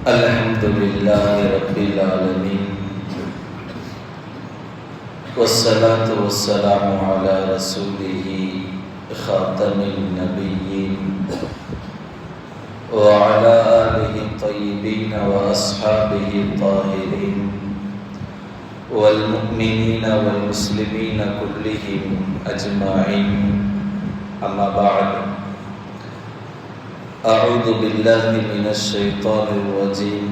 Alhamdulillahi Rabbil Alamin. Wassalatu wassalamu ala rasulihi khatamil nabiyyin wa ala alihi tayyibin wa ashabihi tahirin wal mu'minina wal muslimina kullihim ajma'in. Amma ba'd. أعوذ بالله من الشيطان الرجيم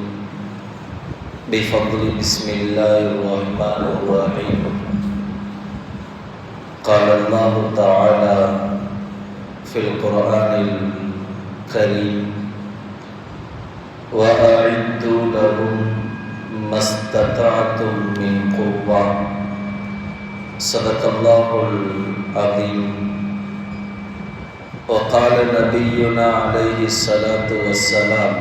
بفضل بسم الله الرحمن الرحيم. قال الله تعالى في القرآن الكريم وأعدوا لهم ما استطعتم من قوة. صدق الله العظيم. وقال نبينا عليه الصلاة والسلام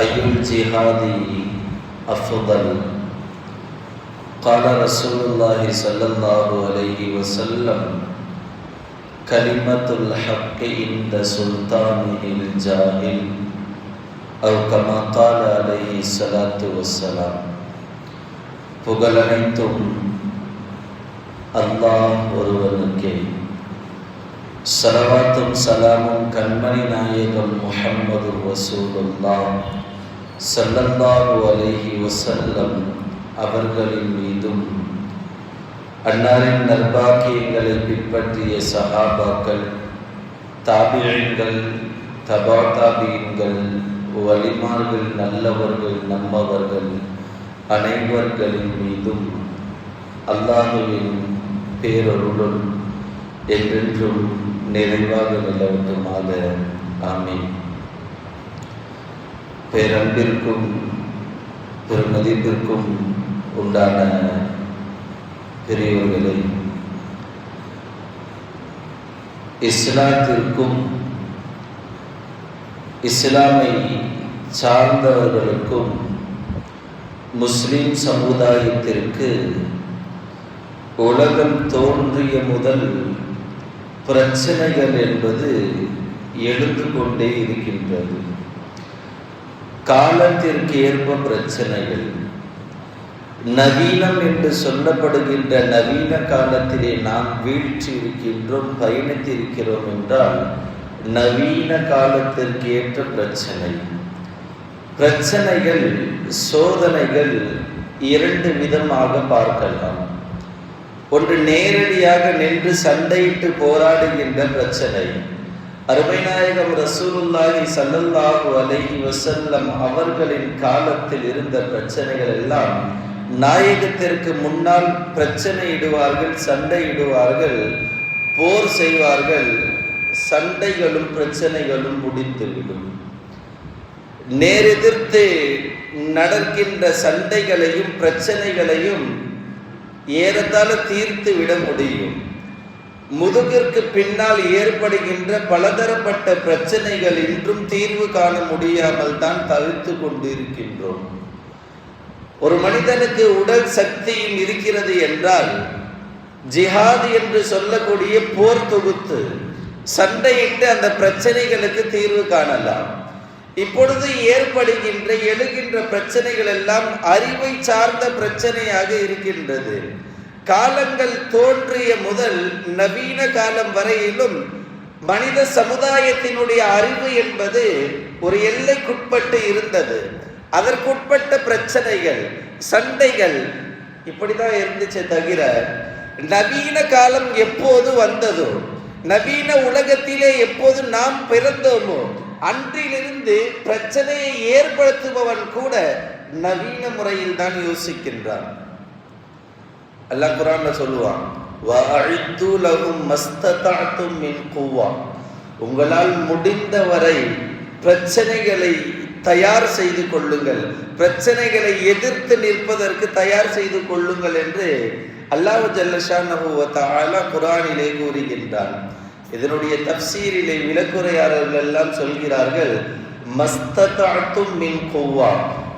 أي الجهاد أفضل؟ قال رسول الله صلى الله عليه وسلم كلمة الحق عند سلطانه الجاهل أو كما قال عليه الصلاة والسلام. புகழனைத்தும் அல்லாஹ் ஒருவனுக்கே. ஸலவாத்தும் சலாமும் கண்மணி நாயகம் முஹம்மது ரசூலுல்லாஹ் ஸல்லல்லாஹு அலைஹி வஸல்லம் அவர்களின் மீதும், அன்னாரின் நற்பாக்கியங்களை பின்பற்றிய சஹாபாக்கள், தாபிஈன்கள், தபா தாபிஈன்கள், வலிமார்கள், நல்லவர்கள், நம்மவர்கள் அனைவர்களின் மீதும் அல்லாஹ்வின் பேரருளும் என்றென்றும் நிறைவாக நிலவட்டுமாக. ஆமீன். பேரன்பிற்கும் பெருமதிப்பிற்கும் உண்டான பெரியவர்களே, இஸ்லாத்திற்கும் இஸ்லாமை சார்ந்தவர்களுக்கும் முஸ்லிம் சமுதாயத்திற்கு உலகம் தோன்றிய முதல் பிரச்சனைகள் என்பது எழுந்து கொண்டே இருக்கின்றது. காலத்திற்கு ஏற்ப பிரச்சனைகள். நவீனம் என்று சொல்லப்படுகின்ற நவீன காலத்திலே நாம் வீழ்ச்சி இருக்கின்றோம், பயணித்திருக்கிறோம் என்றால் நவீன காலத்திற்கு ஏற்ற பிரச்சனைகள், சோதனைகள் இரண்டு விதமாக பார்க்கலாம். ஒன்று நேரடியாக நின்று சண்டையிட்டு போராடுகின்ற பிரச்சனை. அருமைநாயகம் ரசூலுல்லாஹி ஸல்லல்லாஹு அலைஹி வஸல்லம் அவர்களின் காலத்தில் இருந்த பிரச்சனைகள் எல்லாம் நாயகத்திற்கு முன்னால் பிரச்சனையிடுவார்கள், சண்டையிடுவார்கள், போர் செய்வார்கள். சண்டைகளும் பிரச்சனைகளும் முடிந்துவிடும். நேரெதிர்த்து நடக்கின்ற சண்டைகளையும் பிரச்சனைகளையும் ஏறத்தாழ தீர்த்து விட முடியும். முதுகிற்கு பின்னால் ஏற்படுகின்ற பலதரப்பட்ட பிரச்சனைகள் இன்றும் தீர்வு காண முடியாமல் தான் தவிர்த்து கொண்டிருக்கின்றோம். ஒரு மனிதனுக்கு உடல் சக்தியும் இருக்கிறது என்றால் ஜிஹாத் என்று சொல்லக்கூடிய போர் தொகுத்து சண்டையிட்டு அந்த பிரச்சனைகளுக்கு தீர்வு காணலாம். இப்பொழுது எழுகின்ற பிரச்சனைகள் எல்லாம் அறிவை சார்ந்த பிரச்சனையாக இருக்கின்றது. காலங்கள் தோன்றிய முதல் நவீன காலம் வரையிலும் மனித சமுதாயத்தினுடைய அறிவு என்பது ஒரு எல்லைக்குட்பட்டு இருந்தது. அதற்குட்பட்ட பிரச்சனைகள், சண்டைகள் இப்படிதான் இருந்துச்சே தவிர நவீன காலம் எப்போது வந்ததோ, நவீன உலகத்திலே எப்போது நாம் பிறந்தோமோ அன்றிலிருந்து பிரச்சனையை ஏற்படுத்துபவன் கூட நவீன முறையில் தான் யோசிக்கின்றான். அல்லாஹ் குர்ஆன்ல சொல்லுவான், வஅஇது லஹும் மஸ்ததஅதும் மின் குவ்வா. உங்களால் முடிந்தவரை பிரச்சனைகளை தயார் செய்து கொள்ளுங்கள், பிரச்சனைகளை எதிர்த்து நிற்பதற்கு தயார் செய்து கொள்ளுங்கள் என்று அல்லாஹ் ஜல்ல ஷானஹு வ தஆலா குர்ஆனிலே கூறுகின்றான். இதனுடைய தஃப்சீரிலே விளக்குரையாளர்கள் எல்லாம் சொல்கிறார்கள், மஸ்ததஅதும் மின் குவ்வா,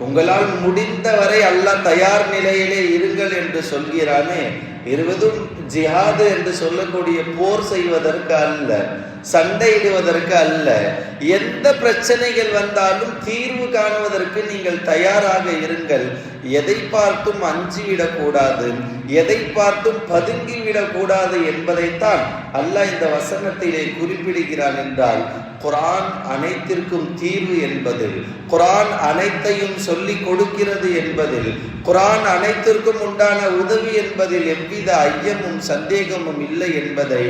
உங்களால் முடிந்தவரை அல்லாஹ் தயார் நிலையிலே இருங்கள் என்று சொல்கிறானே, இருவதும் ஜிஹாது என்று சொல்லக்கூடிய போர் செய்வதற்கு அல்ல, சண்டையிடுவதற்கு அல்ல. எந்த பிரச்சனைகள் வந்தாலும் தீர்வு காணுவதற்கு நீங்கள் தயாராக இருங்கள். எதை பார்த்தும் அஞ்சிவிடக்கூடாது, எதை பார்த்தும் பதுங்கிவிடக்கூடாது என்பதைத்தான் அல்லாஹ் இந்த வசனத்திலே குறிப்பிடுகிறான். என்றால் குர்ஆன் அனைத்திற்கும் தீர்வு என்பதில், குர்ஆன் அனைத்தையும் சொல்லிக் கொடுக்கிறது என்பதில், குர்ஆன் அனைத்திற்கும் உண்டான உதவி என்பதில் எவ்வித ஐயமும் சந்தேகமும் இல்லை என்பதை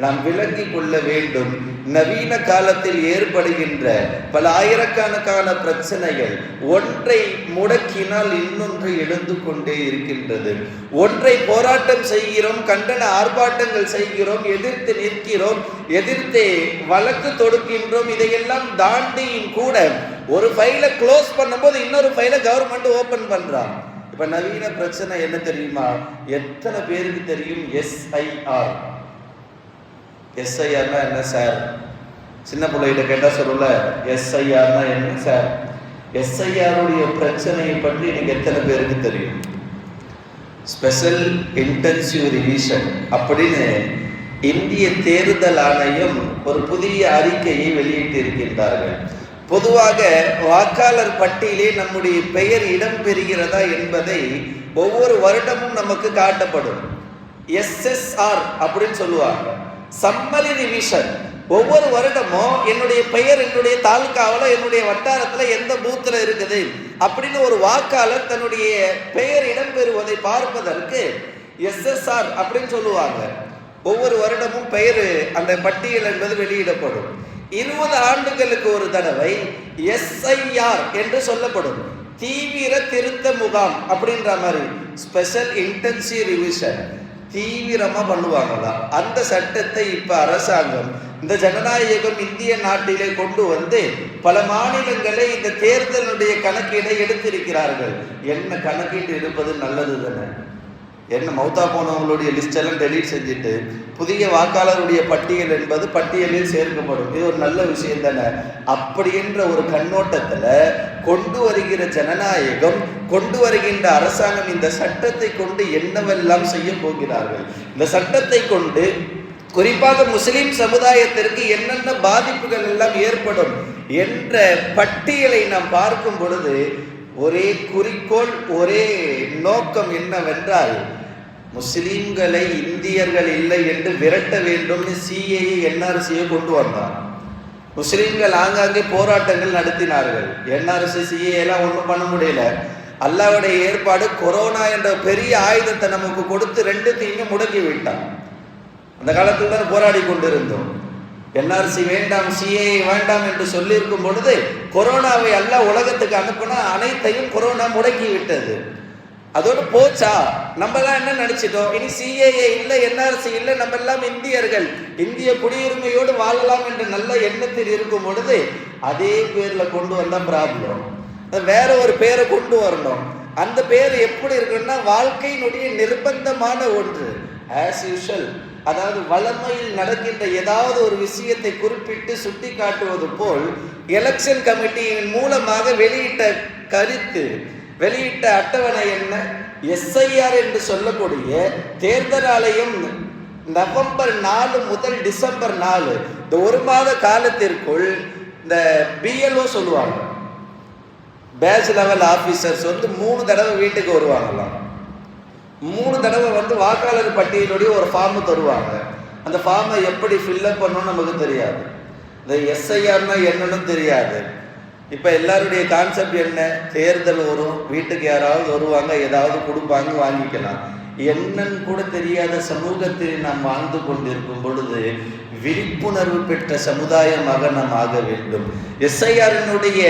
நாம் விளங்கிக் கொள்ள வேண்டும். நவீன காலத்தில் ஏற்படுகின்ற பல ஆயிரக்கணக்கான பிரச்சனைகள் ஒன்றை முடக்கினால் இன்னொன்று எழுந்து கொண்டே இருக்கின்றது. ஒன்றை போராட்டம் செய்கிறோம், கண்டன ஆர்ப்பாட்டங்கள் செய்கிறோம், எதிர்த்து நிற்கிறோம், எதிர்த்து வழக்கு தொடுக்கின்றோம். இதையெல்லாம் தாண்டியும் கூட ஒரு ஃபைலை க்ளோஸ் பண்ணும்போது இன்னொரு ஃபைலை கவர்மெண்ட் ஓபன் பண்றான். இப்ப நவீன பிரச்சனை என்ன தெரியுமா? எத்தனை பேருக்கு தெரியும் எஸ்ஐஆர்? எஸ்ஐஆர்னா என்ன சார்? சின்ன பிள்ளைகிட்ட கேட்டால் சொல்லல எஸ்ஐஆர்னா என்ன சார். எஸ்ஐஆருடைய பிரச்சனையை பற்றி எனக்கு எத்தனை பேருக்கு தெரியும்? ஸ்பெஷல் இன்டென்சிவ் ரிவிஷன் அப்படின்னு இந்திய தேர்தல் ஆணையம் ஒரு புதிய அறிக்கையை வெளியிட்டு இருக்கின்றார்கள். பொதுவாக வாக்காளர் பட்டியலே நம்முடைய பெயர் இடம் பெறுகிறதா என்பதை ஒவ்வொரு வருடமும் நமக்கு காட்டப்படும். எஸ்எஸ்ஆர் அப்படின்னு சொல்லுவாங்க, சம்மரி ரிவிஷன். ஒவ்வொரு வருடமும் என்னுடைய பெயர் என்னுடைய தாலுக்காவில் என்னுடைய வட்டாரத்தில் எந்த பூத்தில் இருக்குது அப்படின்னு ஒரு வாக்காளர் தன்னுடைய பெயர் இடம்பெறுவதை பார்ப்பதற்கு எஸ்எஸ்ஆர் அப்படின்னு சொல்லுவாங்க. ஒவ்வொரு வருடமும் பெயர் அந்த பட்டியல் என்பது வெளியிடப்படும். 20 ஆண்டுகளுக்கு ஒரு தடவை எஸ்ஐஆர் என்று சொல்லப்படும், தீவிர திருத்த முகாம் அப்படின்ற மாதிரி, ஸ்பெஷல் இன்டென்சிவ் ரிவிஷன் தீவிரமா பண்ணுவாங்களா. அந்த சட்டத்தை இப்ப அரசாங்கம் இந்த ஜனநாயகம் இந்திய நாட்டிலே கொண்டு வந்து பல மாநிலங்களை இந்த தேர்தலுடைய கணக்கீடை எடுத்திருக்கிறார்கள். என்ன கணக்கீட்டு எடுப்பது நல்லது தானே? என்ன மௌத்தா போனவங்களுடைய லிஸ்ட் எல்லாம் டெலீட் செஞ்சுட்டு புதிய வாக்காளருடைய பட்டியல் என்பது பட்டியலில் சேர்க்கப்படும். இது ஒரு நல்ல விஷயம் தானே? அப்படி என்ற ஒரு கண்ணோட்டத்துல கொண்டு வருகிற ஜனநாயகம், கொண்டு வருகின்ற அரசாங்கம் இந்த சட்டத்தை கொண்டு என்னவெல்லாம் செய்ய போகிறார்கள், இந்த சட்டத்தை கொண்டு குறிப்பாக முஸ்லிம் சமுதாயத்திற்கு என்னென்ன பாதிப்புகள் எல்லாம் ஏற்படும் என்ற பட்டியலை நாம் பார்க்கும் பொழுது ஒரே குறிக்கோள், ஒரே நோக்கம் என்னவென்றால் முஸ்லிம்களை இந்தியர்கள் இல்லை என்று விரட்ட வேண்டும். சிஏஏ என்ஆர்சியை கொண்டு வந்தார். முஸ்லிம்கள் ஆங்காங்கே போராட்டங்கள் நடத்தினார்கள். என்ஆர்சி சிஏஏ எல்லாம் ஒன்றும் பண்ண முடியல. அல்லாஹ்வுடைய ஏற்பாடு கொரோனா என்ற பெரிய ஆயுதத்தை நமக்கு கொடுத்து ரெண்டுத்தையுமே முடக்கி விட்டான். அந்த காலத்தில் தான் போராடி கொண்டிருந்தோம். என்ஆர்சி வேண்டாம், சிஏஏ வேண்டாம் என்று சொல்லியிருக்கும் பொழுது கொரோனாவை அல்லாஹ் உலகத்துக்கு அனுப்புனா அனைத்தையும் கொரோனா முடக்கி விட்டது. அதோடு போச்சா? நம்ம எல்லாம் என்ன நினைச்சிட்டோம், இனி சிஏஏ இல்லை, என்ஆர்சி இல்லை, நம்ம எல்லாம் இந்தியர்கள், இந்திய குடியுரிமையோடு வாழலாம் என்ற நல்ல எண்ணத்தில் இருக்கும் பொழுது அதே பேர்ல கொண்டு வந்தா ப்ராப்ளம். வேற ஒரு பேரை கொண்டு வரணும். அந்த பேர் எப்படி இருக்குன்னா வாழ்க்கையினுடைய நிர்பந்தமான ஒன்று, ஆஸ் யூஷுவல். அதாவது வளமையில் நடக்கின்ற ஏதாவது ஒரு விஷயத்தை குறிப்பிட்டு சுட்டி காட்டுவது போல் எலெக்ஷன் கமிட்டியின் மூலமாக வெளியிட்ட கருத்து, வெளியிட்ட அட்டவணை என்ன? எஸ்ஐஆர் என்று சொல்லக்கூடிய தேர்தல் ஆணையம் நவம்பர் 4 முதல் டிசம்பர் 4 இந்த ஒரு மாத காலத்திற்குள் இந்த பிஎல்ஓ சொல்லுவாங்க, பேட்ச் லெவல் ஆபீசர்ஸ் 3 தடவை வீட்டுக்கு வருவாங்களாம். 3 தடவை வாக்காளர் பட்டியலுடைய ஒரு ஃபார்ம் தருவாங்க. அந்த ஃபார்மை எப்படி ஃபில்அப் பண்ணணும்னு நமக்கு தெரியாது. இந்த எஸ்ஐஆர்னா என்னன்னு தெரியாது. இப்போ எல்லாருடைய கான்செப்ட் என்ன? தேர்தல் வரும், வீட்டுக்கு யாராவது வருவாங்க, ஏதாவது கொடுப்பாங்க, வாங்கிக்கலாம். என்னன்னு கூட தெரியாத சமூகத்தில் நாம் வாழ்ந்து கொண்டிருக்கும் பொழுது விழிப்புணர்வு பெற்ற சமுதாயமாக நாம் ஆக வேண்டும். எஸ்ஐஆரினுடைய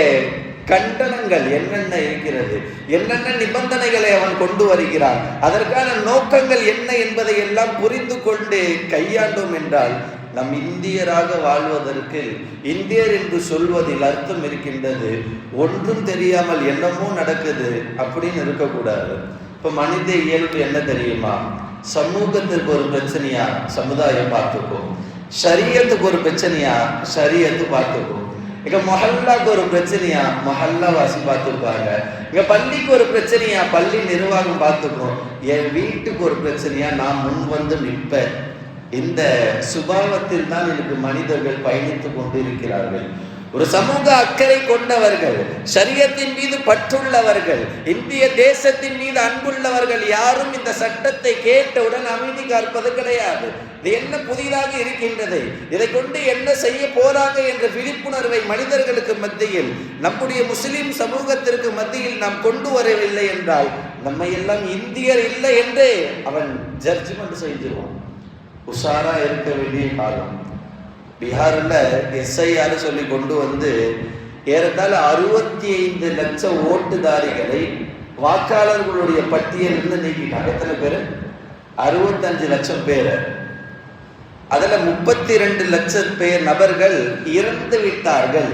கண்டனங்கள் என்னென்ன இருக்கிறது, என்னென்ன நிபந்தனைகளை அவன் கொண்டு வருகிறான், அதற்கான நோக்கங்கள் என்ன என்பதை எல்லாம் புரிந்து கொண்டு கையாண்டோம் என்றால் நம் இந்தியராக வாழ்வதற்கு, இந்தியர் என்று சொல்வதில் அர்த்தம் இருக்கின்றது. ஒன்றும் தெரியாமல் என்னமோ நடக்குது அப்படின்னு இருக்கக்கூடாது. இப்போ மனித இயல்பு என்ன தெரியுமா? சமூகத்திற்கு ஒரு பிரச்சனையா சமுதாயம் பார்த்துக்கும், ஷரியத்துக்கு ஒரு பிரச்சனையா ஷரியத்து பார்த்துக்கும், இங்க மொஹல்லாக்கு ஒரு பிரச்சனையா, மொஹல்லா வாசி பார்த்துப்பாங்க. இங்க பள்ளிக்கு ஒரு பிரச்சனையா, பள்ளி நிர்வாகம் பார்த்துக்கும். என் வீட்டுக்கு ஒரு பிரச்சனையா, நான் முன் வந்து நிற்பேன். இந்த சுபாவத்தில் தான் எனக்கு மனிதர்கள் பயணித்துக் கொண்டு இருக்கிறார்கள். ஒரு சமூக அக்கறை கொண்டவர்கள், ஷரியத்தின் மீது பற்றுள்ளவர்கள், இந்திய தேசத்தின் மீது அன்புள்ளவர்கள் யாரும் இந்த சட்டத்தை கேட்டவுடன் அமைதி காப்பது கிடையாது. இது என்ன புதிதாக இருக்கின்றது, இதை கொண்டு என்ன செய்ய போறாங்க என்ற விழிப்புணர்வை மனிதர்களுக்கு மத்தியில், நம்முடைய முஸ்லிம் சமூகத்திற்கு மத்தியில் நாம் கொண்டு வரவில்லை என்றால் நம்ம எல்லாம் இந்தியர் இல்லை என்று அவன் ஜட்ஜ்மெண்ட் செஞ்சிருவான். உஷாரா இருக்க வேண்டிய காலம். பீகாரில் எஸ்ஐஆர் சொல்லி கொண்டு வந்து ஏறத்தாழ 65 லட்சம் ஓட்டுதாரிகளை வாக்காளர்களுடைய பட்டியலிருந்து நீக்கிட்டாங்க. எத்தனை பேர்? 65 லட்சம் பேர். அதுல 32 லட்சம் பேர் நபர்கள் இறந்து விட்டார்கள்.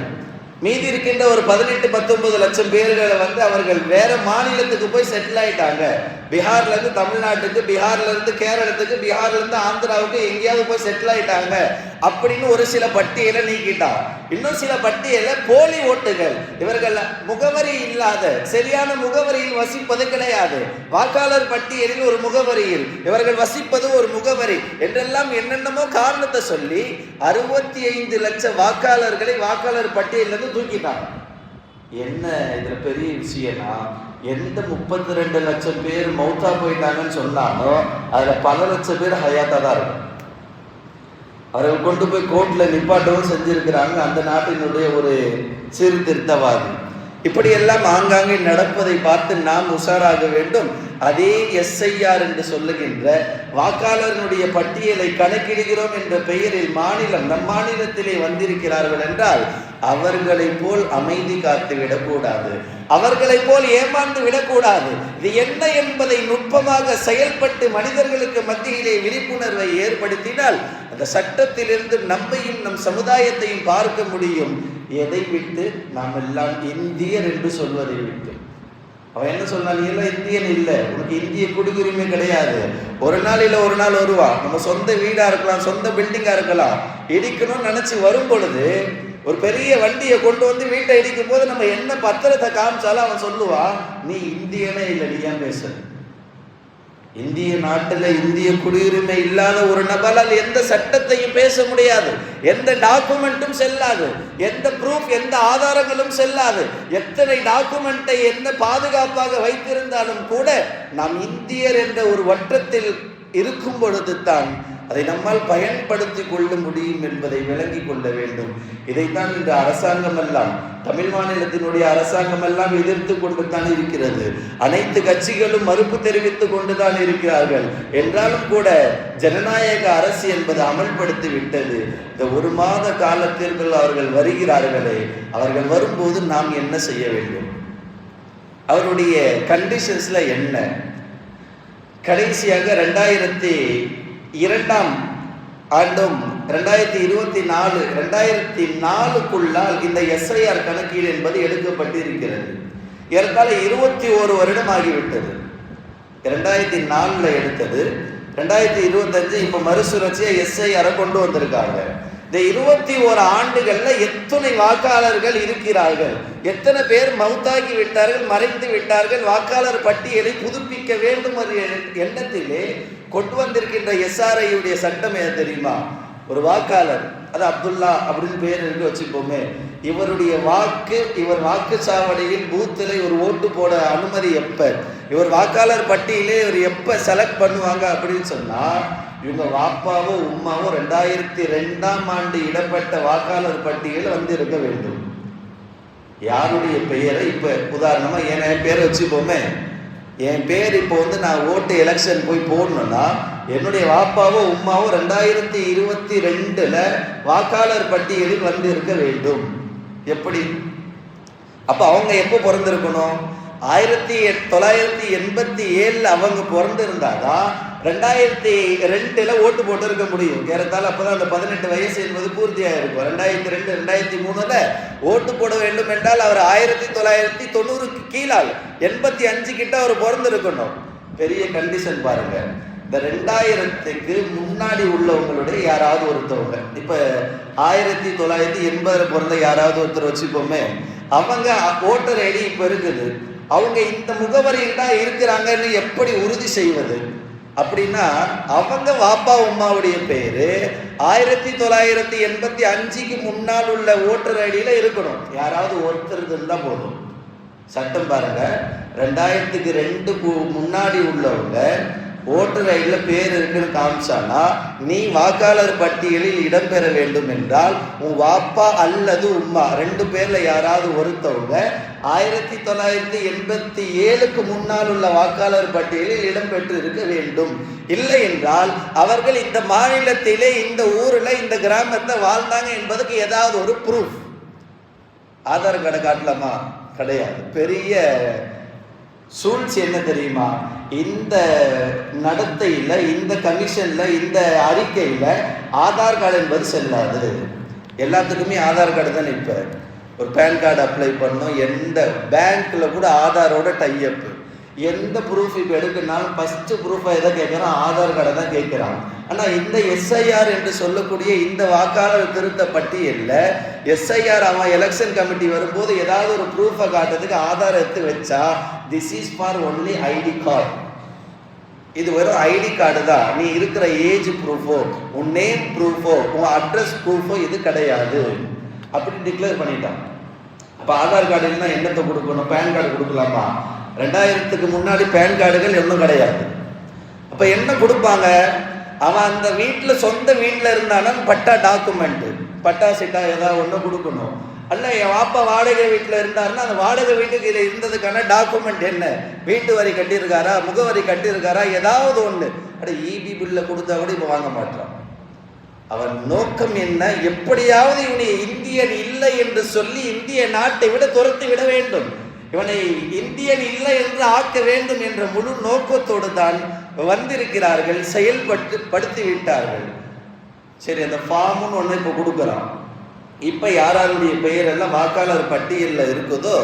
மீதி இருக்கின்ற ஒரு 18-19 லட்சம் பேர்களை வந்து அவர்கள் வேற மாநிலத்துக்கு போய் செட்டில் ஆயிட்டாங்க. பீகார்ல இருந்து தமிழ்நாட்டுக்கு, பீகார்ல இருந்து கேரளத்துக்கு, பீகார்ல இருந்து ஆந்திராவுக்கு எங்கேயாவது போய் செட்டில் ஆயிட்டாங்க அப்படின்னு ஒரு சில பட்டியலை நீக்கிட்டான். இன்னும் சில பட்டியலை போலி ஓட்டுகள், இவர்கள் முகவரி இல்லாத, சரியான முகவரியில் வசிப்பது கிடையாது, வாக்காளர் பட்டியலில் ஒரு முகவரியில் இவர்கள் வசிப்பது ஒரு முகவரி என்றெல்லாம் என்னென்னமோ காரணத்தை சொல்லி 65 லட்சம் வாக்காளர்களை வாக்காளர் பட்டியலிருந்து தூக்கிட்டாங்க. என்ன இதுல பெரிய விஷயம்னா, எந்த 32 லட்சம் பேர் மௌத்தா போயிட்டாங்கன்னு சொன்னாலும் அதுல பல லட்சம் பேர் ஹயாத்தா தான் இருக்கும். அவர்கள் கொண்டு போய் கோர்ட்ல நிப்பாட்டவும் செஞ்சிருக்கிறாங்க அந்த நாட்டினுடைய ஒரு சீர்திருத்தவாதி. இப்படியெல்லாம் ஆங்காங்கே நடப்பதை பார்த்து நாம் உஷாராக வேண்டும். அதே எஸ்ஐஆர் என்று சொல்லுகின்ற வாக்காளர்களுடைய பட்டியலை கணக்கிடுகிறோம் என்ற பெயரில் மாநிலம், நம் மாநிலத்திலே வந்திருக்கிறார்கள் என்றால் அவர்களை போல் அமைதி காத்து விடக்கூடாது, அவர்களை போல் ஏமாந்து விடக்கூடாது. இது என்ன என்பதை நுட்பமாக செயல்பட்டு மனிதர்களுக்கு மத்தியிலே விழிப்புணர்வை ஏற்படுத்தினால் அந்த சட்டத்திலிருந்து நம்மையும் நம் சமுதாயத்தையும் பார்க்க முடியும். எதை விட்டு நாம் எல்லாம் இந்தியர் என்று சொல்வதை விட்டு. அவன் என்ன சொன்னா, நீ எல்லாம் இந்தியன் இல்லை, உனக்கு இந்திய குடியுரிமை கிடையாது. ஒரு நாள் இல்லை ஒரு நாள் வருவான். நம்ம சொந்த வீடா இருக்கலாம், சொந்த பில்டிங்கா இருக்கலாம், இடிக்கணும்னு நினைச்சு வரும் பொழுது ஒரு பெரிய வண்டியை கொண்டு வந்து வீட்டை இடிக்கும் போது நம்ம என்ன பத்திரத்தை காமிச்சாலும் அவன் சொல்லுவான், நீ இந்தியனே இல்லை, நீ ஏன் பேச? இந்திய நாட்டில் இந்திய குடியுரிமை இல்லாத ஒரு நபரால் எந்த சட்டத்தையும் பேச முடியாது, எந்த டாக்குமெண்ட்டும் செல்லாது, எந்த ப்ரூஃப், எந்த ஆதாரங்களும் செல்லாது. எத்தனை டாக்குமெண்ட்டை என்ன பாதுகாப்பாக வைத்திருந்தாலும் கூட நாம் இந்தியர் என்ற ஒரு வட்டத்தில் இருக்கும் பொழுது தான் அதை நம்மால் பயன்படுத்தி கொள்ள முடியும் என்பதை விளங்கி கொள்ள வேண்டும். இதைத்தான் இந்த அரசாங்கம் எல்லாம், தமிழ் மாநிலத்தினுடைய அரசாங்கம் எல்லாம் எதிர்த்து கொண்டு தான் இருக்கிறது. அனைத்து கட்சிகளும் மறுப்பு தெரிவித்துக் கொண்டுதான் இருக்கிறார்கள். என்றாலும் கூட ஜனநாயக அரசு என்பது அமல்படுத்தி விட்டது. இந்த ஒரு மாத காலத்திற்கு அவர்கள் வருகிறார்களே, அவர்கள் வரும்போது நாம் என்ன செய்ய வேண்டும்? அவருடைய கண்டிஷன்ஸ்ல என்ன? கடைசியாக 2002ஆம் ஆண்டும் 2024க்குள்ளால் இந்த எஸ்ஐஆர் கணக்கீடு என்பது எடுக்கப்பட்டிருக்கிறது. ஏற்கால 21 வருடம் ஆகிவிட்டது. 2004 எடுத்தது, 2025 இப்ப மறுசுழற்சியை எஸ்ஐஆர் கொண்டு வந்திருக்காங்க. இந்த 21 ஆண்டுகள்ல எத்தனை வாக்காளர்கள் இருக்கிறார்கள், எத்தனை பேர் மௌத்தாகி விட்டார்கள், மறைந்து விட்டார்கள், வாக்காளர் பட்டியலை புதுப்பிக்க வேண்டும் எண்ணத்திலே கொண்டு வந்திருக்கின்ற எஸ்ஆர்ஐயுடைய சட்டம் எது தெரியுமா? ஒரு வாக்காளர், அது அப்துல்லா அப்படின்னு பேர் இருக்கு வச்சுப்போமே, இவருடைய வாக்கு, இவர் வாக்குச்சாவடியில் பூத்தில் ஒரு ஓட்டு போட அனுமதி எப்ப, இவர் வாக்காளர் பட்டியலே இவர் எப்ப செலக்ட் பண்ணுவாங்க அப்படின்னு சொன்னா, இவங்க வாப்பாவோ உம்மாவோ 2002ஆம் ஆண்டு இடப்பட்ட வாக்காளர் பட்டியலில் வந்து இருக்க வேண்டும். யாருடைய பெயரை இப்ப உதாரணமா என் பேரை வச்சுப்போமே, என் பேர் இப்போ வந்து நான் ஓட்டு எலெக்ஷன் போய் போடணும்னா என்னுடைய வாப்பாவோ உம்மாவோ 2022ல் வாக்காளர் பட்டியலில் வந்து இருக்க வேண்டும். எப்படி? அப்ப அவங்க எப்போ பிறந்திருக்கணும்? 1987 அவங்க பிறந்திருந்தாதான் 2002ல் ஓட்டு போட்டு இருக்க முடியும். ஏறத்தாழ அப்பதான் அந்த 18 வயசு என்பது பூர்த்தியாக இருக்கும். 2002 2003ல் ஓட்டு போட வேண்டும் என்றால் அவர் 1990க்கு கீழால் 85 கிட்ட அவர் பிறந்திருக்கணும். பெரிய கண்டிஷன் பாருங்க. இந்த 2000க்கு முன்னாடி உள்ளவங்களுடைய யாராவது ஒருத்தவங்க, இப்ப 1980 பிறந்த யாராவது ஒருத்தர் வச்சுப்போமே, அவங்க ஓட்டர் ஐடி இப்ப இருக்குது, அவங்க இந்த முகவரியில் தான் இருக்கிறாங்கன்னு எப்படி உறுதி செய்வது? அப்படின்னா அவங்க வாப்பா உம்மாவுடைய பேரு 1985க்கு முன்னால் உள்ள ஓட்டர் ஐடியில இருக்கணும். யாராவது ஒருத்தர் இருந்தா போதும். சட்டம் பாருங்க, 2002 முன்னாடி உள்ளவங்க ஓட்டர் ஐடியில பேர் இருக்குன்னு காமிச்சானா நீ வாக்காளர் பட்டியலில் இடம்பெற வேண்டும் என்றால் உன் வாப்பா அல்லது உம்மா 2 பேர்ல யாராவது ஒருத்தவங்க 1987க்கு முன்னால் உள்ள வாக்காளர் பட்டியலில் இடம்பெற்று இருக்க வேண்டும். இல்லை என்றால் அவர்கள் இந்த மாநிலத்திலே, இந்த ஊரில், இந்த கிராமத்தை வாழ்ந்தாங்க என்பதுக்கு ஏதாவது ஒரு ப்ரூஃப். ஆதார் கார்டை காட்டலாமா? கிடையாது. பெரிய சூழ்ச்சி என்ன தெரியுமா? இந்த நடத்தையில், இந்த கமிஷன்ல, இந்த அறிக்கையில் ஆதார் கார்டு என்பது செல்லாது. எல்லாத்துக்குமே ஆதார் கார்டு தான். இப்போ ஒரு பேன் கார்டு அப்ளை பண்ணணும், எந்த பேங்க்ல கூட ஆதாரோட டைஅப், எந்த ப்ரூஃப் இப்போ எடுக்கனாலும் ஃபர்ஸ்ட் ப்ரூஃபாக எதை கேட்குறான்? ஆதார் கார்டை தான் கேட்குறான். ஆனால் இந்த எஸ்ஐஆர் என்று சொல்லக்கூடிய இந்த வாக்காளர் திருத்த பட்டியலில் எஸ்ஐஆர் அவன் எலெக்ஷன் கமிட்டி வரும்போது ஏதாவது ஒரு ப்ரூஃபை காட்டுறதுக்கு ஆதார் எடுத்து வச்சா this is for only ID card. இது வெறும் ஐடி கார்டு தான். நீ இருக்கிற ஏஜ் ப்ரூஃபோ, உன் நேம் ப்ரூஃபோ, உன் அட்ரஸ் ப்ரூஃபோ இது கிடையாது அப்படின்னு டிக்ளேர் பண்ணிட்டான். அப்போ ஆதார் கார்டு இல்லைன்னா என்னத்தை கொடுக்கணும்? பேன் கார்டு கொடுக்கலாமா? 2000க்கு முன்னாடி பேன் கார்டுகள் ஒன்றும் கிடையாது. அப்போ என்ன கொடுப்பாங்க? அவன் அந்த வீட்டில், சொந்த வீட்டில் இருந்தானா பட்டா டாக்குமெண்ட், பட்டா சிட்டா ஏதாவது ஒன்று கொடுக்கணும். அல்ல என் வாப்பா வாடகை வீட்டில் இருந்தாருன்னா அந்த வாடகை வீட்டுக்கு இதில் இருந்ததுக்கான டாக்குமெண்ட் என்ன? வீட்டு வரி கட்டியிருக்காரா, முகவரி கட்டியிருக்காரா, ஏதாவது ஒன்று. அப்படி இபி பில்லை கொடுத்தா கூட இப்போ வாங்க மாட்டான். அவன் நோக்கம் என்ன? எப்படியாவது இவனை இந்தியன் இல்லை என்று சொல்லி இந்திய நாட்டை விட துரத்தி விட வேண்டும், இவனை இந்தியன் இல்லை என்று ஆக்க வேண்டும் என்ற முழு நோக்கத்தோடு தான் வந்திருக்கிறார்கள், செயல்படுத்தி விட்டார்கள். சரி, அந்த ஃபார்ம்னு ஒன்று இப்போ கொடுக்குறான். இப்போ யாருடைய பெயரெல்லாம் வாக்காளர் பட்டியலில் இருக்குதோ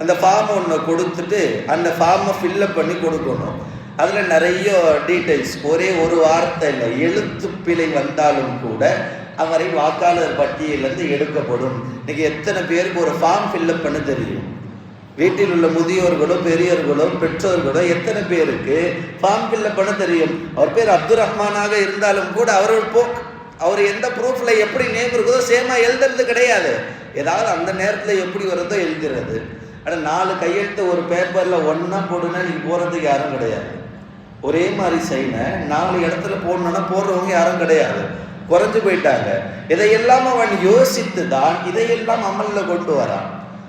அந்த ஃபார்ம் ஒன்று கொடுத்துட்டு அந்த ஃபார்மை ஃபில்லப் பண்ணி கொடுக்கணும். அதில் நிறைய டீட்டெயில்ஸ், ஒரே ஒரு வார்த்தை இல்லை, எழுத்து பிழை வந்தாலும் கூட அவரை வாக்காளர் பட்டியலிருந்து எடுக்கப்படும். இன்னைக்கு எத்தனை பேருக்கு ஒரு ஃபார்ம் ஃபில்லப் பண்ண தெரியும்? வீட்டில் உள்ள முதியோர்களோ, பெரியவர்களோ, பெற்றோர்களோ எத்தனை பேருக்கு ஃபார்ம் ஃபில்லப் பண்ண தெரியும்? அவர் பேர் அப்துல் ரஹ்மானாக இருந்தாலும் கூட அவர் எந்த ப்ரூஃப்ல எப்படி நேம் இருக்குதோ சேமா எழுதுறது கிடையாது. ஏதாவது அந்த நேரத்தில் எப்படி வருதோ எழுதுறது. ஆனால் 4 கையெழுத்து ஒரு பேப்பரில் ஒன்றா போடுனா நீங்கள் போகிறதுக்கு யாரும் கிடையாது. ஒரே மாதிரி சைனை 4 இடத்துல போடணுன்னா போடுறவங்க யாரும் கிடையாது, குறைஞ்சு போயிட்டாங்க. இதையெல்லாம் அவன் யோசித்து தான் இதையெல்லாம் அமலில் கொண்டு வரான்.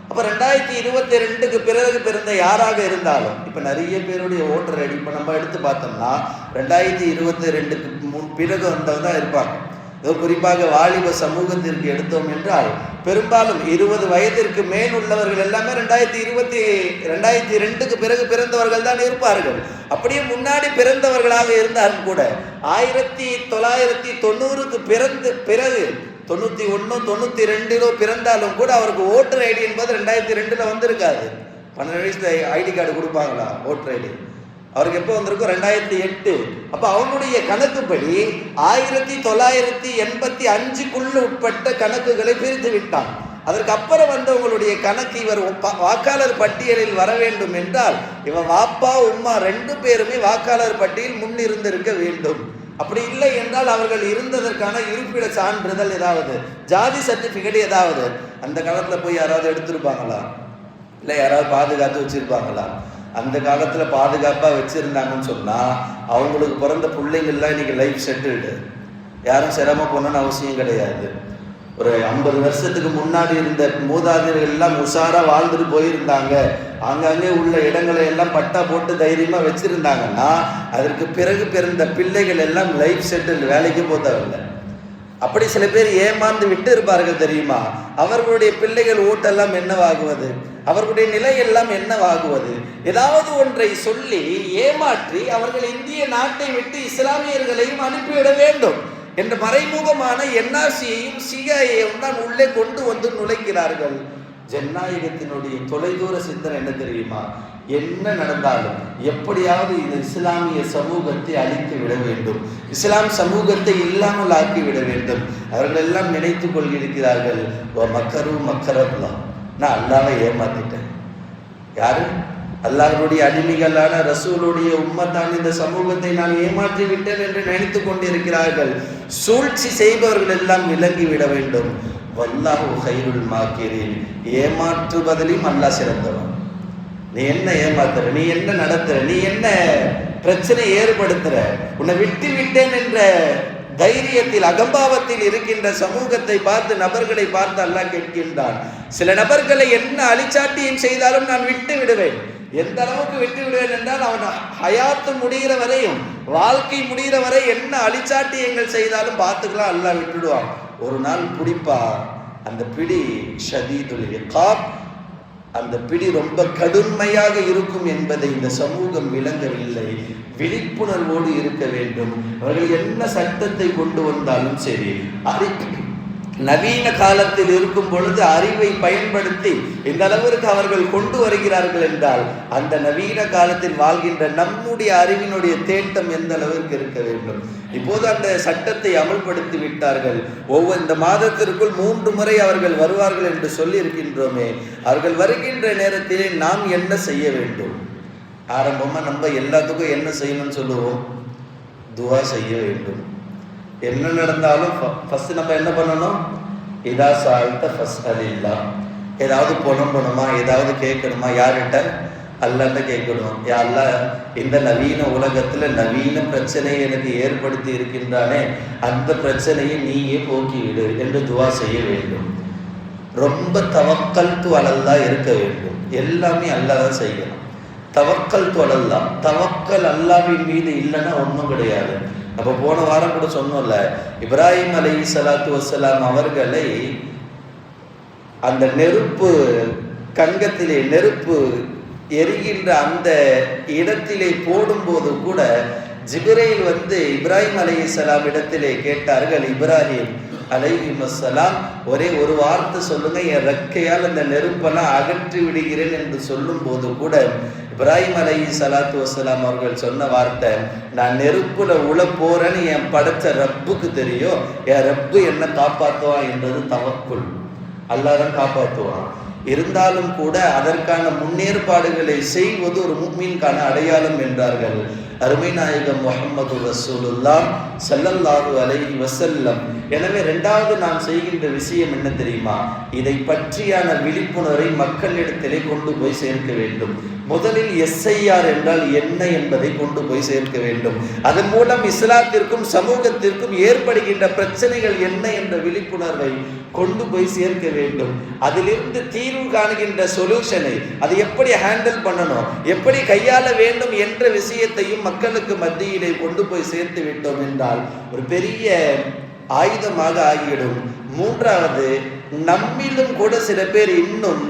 அப்போ 2022க்கு பிறகு பிறந்த யாராக இருந்தாலும், இப்போ நிறைய பேருடைய ஓட்டர் ஐடி இப்போ நம்ம எடுத்து பார்த்தோம்னா 2022க்கு பிறகு வந்தவங்க தான் இருப்பாங்க. குறிப்பாக வாலிப சமூகத்திற்கு எடுத்தோம் என்றால் பெரும்பாலும் 20 வயதிற்கு மேல் உள்ளவர்கள் எல்லாமே 2002க்கு பிறகு பிறந்தவர்கள் தான் இருப்பார்கள். அப்படியே முன்னாடி பிறந்தவர்களாக இருந்தாலும் கூட 1990க்கு பிறகு 91 92 பிறந்தாலும் கூட அவருக்கு ஓட்டர் ஐடி என்பது 2002 வந்திருக்காது. 12 வயசுல ஐடி கார்டு கொடுப்பாங்களா? ஓட்டர் ஐடி அவருக்கு எப்போ வந்திருக்கும்? 2008. அப்போ அவனுடைய கணக்குப்படி 1985க்குள்ள உட்பட்ட கணக்குகளை பிரித்து விட்டான். அதற்கு அப்புறம் வந்தவங்களுடைய கணக்கு இவர் வாக்காளர் பட்டியலில் வர வேண்டும் என்றால் இவன் வாப்பா உம்மா 2 பேருமே வாக்காளர் பட்டியல் முன்னிருந்திருக்க வேண்டும். அப்படி இல்லை என்றால் அவர்கள் இருந்ததற்கான இருப்பிட சான்றிதழ் ஏதாவது, ஜாதி சர்டிஃபிகேட் ஏதாவது அந்த காலத்தில் போய் யாராவது எடுத்திருப்பாங்களா? இல்லை யாராவது பாதுகாத்து வச்சிருப்பாங்களா? அந்த காலத்தில் பாதுகாப்பாக வச்சுருந்தாங்கன்னு சொன்னால் அவங்களுக்கு பிறந்த பிள்ளைங்கள்லாம் இன்றைக்கி லைஃப் செட்டில்டு, யாரும் சிரமம் போகணுன்னு அவசியம் கிடையாது. ஒரு 50 வருஷத்துக்கு முன்னாடி இருந்த மூதாதையர்கள் எல்லாம் உஷாராக வாழ்ந்துட்டு போயிருந்தாங்க, ஆங்காங்கே உள்ள இடங்களை எல்லாம் பட்டா போட்டு தைரியமாக வச்சுருந்தாங்கன்னா அதற்கு பிறகு பிறந்த பிள்ளைகள் எல்லாம் லைஃப் செட்டில்டு, வேலைக்கு போதவில்லை. அப்படி சில பேர் ஏமாந்து விட்டு இருப்பார்கள் தெரியுமா? அவர்களுடைய பிள்ளைகள் ஓட்டெல்லாம் என்னவாகுவது? அவர்களுடைய நிலை எல்லாம் என்னவாகுவது? ஏதாவது ஒன்றை சொல்லி ஏமாற்றி அவர்கள் இந்திய நாட்டை விட்டு இஸ்லாமியர்களையும் அனுப்பிவிட வேண்டும் என்ற மறைமுகமான என்ஆர்சியையும் சிஐஏயும் தான் உள்ளே கொண்டு வந்து நுழைக்கிறார்கள். ஜனநாயகத்தினுடைய தொலைதூர சிந்தனை என்ன தெரியுமா? என்ன நடந்தாலும் எப்படியாவது இந்த இஸ்லாமிய சமூகத்தை அழித்து விட வேண்டும், இஸ்லாம் சமூகத்தை இல்லாமல் ஆக்கி விட வேண்டும். அவர்கள் எல்லாம் நினைத்து கொள்கிறார்கள், மக்கரு மக்கரல்லா, நான் அல்லாவை ஏமாத்திட்டேன். யாரு? அல்லாஹ்வுடைய அடிமைகளான ரசூலுடைய உம்மத்தான் இந்த சமூகத்தை நான் ஏமாற்றி விட்டேன் என்று நினைத்து கொண்டிருக்கிறார்கள். சூழ்ச்சி செய்பவர்கள் எல்லாம் விளங்கி விட வேண்டும், வல்லாஹு கைருல் மாக்கிரீன், ஏமாற்றுவதிலும் அல்லாஹ் சிறந்தவன். நீ என்ன ஏமாத்துற, நீ என்ன நடத்துற, நீ என்ன பிரச்சனை ஏற்படுத்துற, உன்னை விட்டு விட்டேன் என்ற தைரியத்தில் அகம்பாவத்தில் இருக்கின்ற சமூகத்தை பார்த்து, நபர்களை பார்த்து அல்லாஹ் கேட்கின்றான். சில நபர்களை என்ன அழிச்சாட்டியம் செய்தாலும் நான் விட்டு விடுவேன். எந்த அளவுக்கு விட்டு விடுவேன் என்றால், அவன் ஹயாத்து முடிகிற வரையும், வாழ்க்கை முடிகிற வரை என்ன அழிச்சாட்டியங்கள் செய்தாலும் பார்த்துக்கலாம், அல்லாஹ் விட்டுடுவான். ஒரு நாள் பிடிப்பா, அந்த பிடி ஷதீதுல் இகாப், அந்த பிடி ரொம்ப கடுமையாக இருக்கும் என்பதை இந்த சமூகம் விளங்கவில்லை. விழிப்புணர்வோடு இருக்க வேண்டும். அவர்கள் என்ன சட்டத்தை கொண்டு வந்தாலும் சரி, நவீன காலத்தில் இருக்கும் பொழுது அறிவை பயன்படுத்தி இந்த அளவிற்கு அவர்கள் கொண்டு வருகிறார்கள் என்றால், அந்த நவீன காலத்தில் வாழ்கின்ற நம்முடைய அறிவினுடைய தேட்டம் எந்த அளவிற்கு இருக்க வேண்டும். இப்போது அந்த சட்டத்தை அமல்படுத்தி விட்டார்கள். இந்த மாதத்திற்குள் 3 முறை அவர்கள் வருவார்கள் என்று சொல்லி இருக்கின்றோமே, அவர்கள் வருகின்ற நேரத்திலே நாம் என்ன செய்ய வேண்டும்? ஆரம்பமா நம்ம எல்லாத்துக்கும் என்ன செய்யணும்னு சொல்லுவோம்? துவா செய்ய வேண்டும். என்ன நடந்தாலும் ஃபர்ஸ்ட் நம்ம என்ன பண்ணணும்? இதா சால்த ஃபஸ்அலில்லா. ஏதாவது புலம்பணுமா, ஏதாவது கேட்கணுமா, யார்கிட்ட? அல்லாஹ்ட்ட கேட்கணும். யா அல்லாஹ், இந்த நவீன உலகத்துல நவீன பிரச்சனையை எனக்கு ஏற்படுத்தி இருக்கின்றானே, அந்த பிரச்சனையை நீயே போக்கிவிடு என்று துவா செய்ய வேண்டும். ரொம்ப தவக்கல்து அலல்லாஹ் இருக்க வேண்டும். எல்லாமே அல்லாஹ் தான் செய்யணும். தவக்கல்து அலல்லாஹ், தவக்கல் அல்லாஹ்வின் மீது இல்லைன்னா ஒன்றும் கிடையாது. அப்போ போன வாரம் கூட சொன்னோம்ல, இப்ராஹிம் அலைஹிஸ்ஸலாத்து வஸ்ஸலாம் அவர்களை அந்த நெருப்பு கங்கத்திலே, நெருப்பு எரிகின்ற அந்த இடத்திலே போடும்போது கூட ஜிப்ரீல் வந்து இப்ராஹிம் அலைஹிஸ்ஸலாம் இடத்திலே கேட்டார்கள், இப்ராஹிம் அலைஹிஸ்ஸலாம், ஒரே ஒரு வார்த்தை சொல்லுங்க, என் ரெக்கையால் அந்த நெருப்பெல்லாம் அகற்றி விடுகிறேன் என்று சொல்லும் போது கூட இப்ராஹிம் அலைஹிஸ்ஸலாத்து வஸ்ஸலாம் அவர்கள் சொன்ன வார்த்தை, நான் நெருப்புல உள்ள போறேன்னு என் படைச்ச ரப்புக்கு தெரியும், என் ரப்பு என்ன காப்பாற்றுவான் என்றது தவக்குல். அல்லாஹ் தான் காப்பாற்றுவான். இருந்தாலும் கூட அதற்கான முன்னேற்பாடுகளை செய்வது ஒரு முஃமினுக்கான அடையாளம் என்றார்கள் அருமை நாயகம் முஹம்மது ரசூலுல்லாஹ் ஸல்லல்லாஹு அலைஹி வஸல்லம். எனவே 2வது நாம் செய்கின்ற விஷயம் என்ன தெரியுமா? இதை பற்றியான விழிப்புணர்வை மக்களிடத்திலே கொண்டு போய் சேர்க்க வேண்டும். முதலில் SIR என்றால் என்ன என்பதை கொண்டு போய் சேர்க்க வேண்டும். அதன் மூலம் இஸ்லாத்திற்கும் சமூகத்திற்கும் ஏற்படுகின்ற பிரச்சனைகள் என்ன என்ற விழிப்புணர்வை கொண்டு போய் சேர்க்க வேண்டும். அதிலிருந்து தீர்வு காணுகின்ற சொல்யூஷனை, அதை எப்படி ஹேண்டில் பண்ணணும், எப்படி கையாள வேண்டும் என்ற விஷயத்தையும் மக்களுக்கு மத்தியிலே கொண்டு போய் சேர்த்து விட்டோம் என்றால் ஒரு பெரிய ஆயுதமாக ஆகிவிடும். 3வது, நம்மிலும் கூட சில பேர் இன்னும்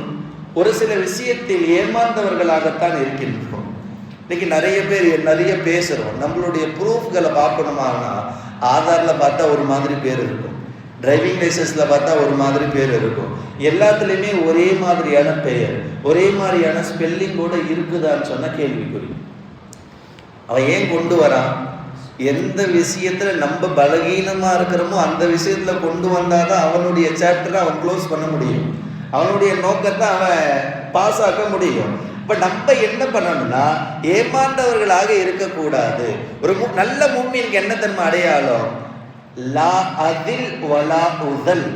ஒரு சில விஷயத்தில் ஏமாந்தவர்களாகத்தான் இருக்கின்றோம். இன்னைக்கு நிறைய பேசுறோம். நம்மளுடைய ப்ரூஃப்களை பார்க்கணுமானா ஆதாரில் பார்த்தா ஒரு மாதிரி பேர் இருக்கும், டிரைவிங் லைசன்ஸ்ல பார்த்தா ஒரு மாதிரி பேர் இருக்கும். எல்லாத்துலேயுமே ஒரே மாதிரியான பெயர், ஒரே மாதிரியான ஸ்பெல்லிங் கூட இருக்குதான்னு சொன்ன கேள்விக்குறி. அவன் ஏன் கொண்டு வரான்? எந்த விஷயத்துல நம்ம பலகீனமா இருக்கிறோமோ அந்த விஷயத்துல கொண்டு வந்தாதான் அவனுடைய சாப்டரை அவன் க்ளோஸ் பண்ண முடியும், அவனுடைய நோக்கத்தை அவன் பாஸ் ஆக்க முடியும். இப்ப நம்ம என்ன பண்ணணும்னா, ஏமாந்தவர்களாக இருக்கக்கூடாது. ஒரு நல்ல முஃமினுக்கு என்ன தன்மை அடையாளம்? லா அதில் வலா உதல்.